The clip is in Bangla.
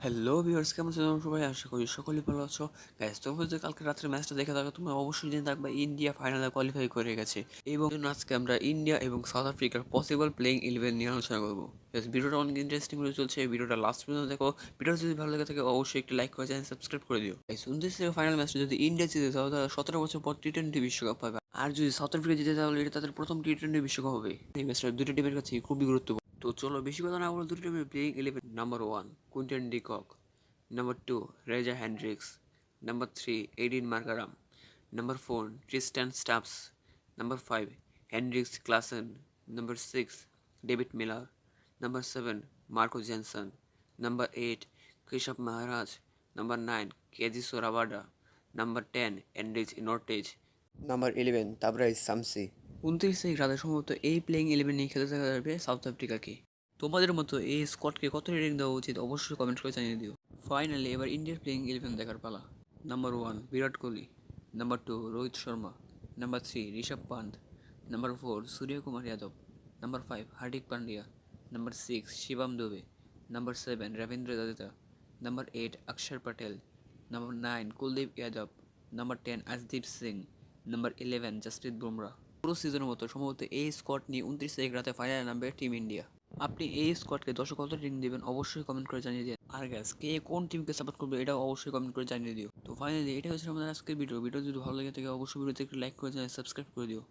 হ্যালো ভিউয়ার্স, কেমন আছো তোমরা সবাই? আশা করি সকলেই ভালো আছো। গাইস, তোমরা যদি কালকে রাত্রে ম্যাচটা দেখে থাকো তোমরা অবশ্যই জেনে থাকবে ইন্ডিয়া ফাইনালে কোয়ালিফাই করে গেছে। এবং আজকে আমরা ইন্ডিয়া এবং সাউথ আফ্রিকার পসিবল প্লেইং 11 নিয়ে আলোচনা করবো। ভিডিওটা অনেক ইন্টারেস্টিং হয়ে চলছে, ভিডিওটা লাস্ট পর্যন্ত দেখো। ভিডিওটা যদি ভালো লেগে থাকে অবশ্যই একটি লাইক করে চ্যানেল সাবস্ক্রাইব করে দিও। গাইস, 29 ফাইনাল ম্যাচটা যদি ইন্ডিয়া জিতে তাহলে তারা 17 বছর পর টি-20 বিশ্বকাপ পাবে। আর যদি সাউথ আফ্রিকা জিতে তাহলে এটা তাদের প্রথম টি-20 বিশ্বকাপ হবে। এই ম্যাচটা দুটো টিমের কাছে খুবই গুরুত্বপূর্ণ। তো চলো বেশি কথা না বলে দুটো টিমের playing 11। Number 1 Quinton de Kock, Number 2, Reza Hendricks. Number 3, Aidin Markaram. Number 4, Tristan Stubbs. Number 5, Hendricks Klassen. Number 6, David Miller. Number 7, Marco Jensen. Number 8, Krishav Maharaj. Number 9, Keziso Rabada. Number 10, Enrich Inortage. Number 11, Tabrais Samsi. 29 রাতে সম্ভবত এই প্লেইং 11 নিয়ে খেলতে দেখা যাবে সাউথ আফ্রিকাকে। তোমাদের মতো এই স্কোয়াডকে কত রেটিং দেওয়া উচিত অবশ্যই কমেন্ট করে জানিয়ে দিও। ফাইনালি এবার ইন্ডিয়ার প্লেইং 11 দেখার পালা। Number 1 Virat Kohli, number 2 Rohit Sharma, number 3 Rishabh Pant, number 4 Suryakumar Yadav, number 5 Hardik Pandya, number 6 Shivam Dube, number 7 Ravindra Jadeja, number 8 Axar Patel, number 9 Kuldeep Yadav, number 10 Arshdeep Singh, number 11 Jasprit Bumrah. পুরো সিজনের মতো সম্ভবত এই স্কোয়াড নিয়ে 29 তারিখ রাতে ফাইনালে নামবে টিম ইন্ডিয়া। আপনি এই স্কোয়াডকে 10 কত রেটিং দেবেন অবশ্যই কমেন্ট করে জানিয়ে দিন। আর গ্যাস, কে কোন টিমকে সাপোর্ট করবে এটাও অবশ্যই কমেন্ট করে জানিয়ে দিও। তো ফাইনালি এটা হচ্ছে আমাদের আজকের ভিডিও যদি ভালো লাগে থাকে অবশ্যই ভিডিওতে একটু লাইক করে সাবস্ক্রাইব করে দিও।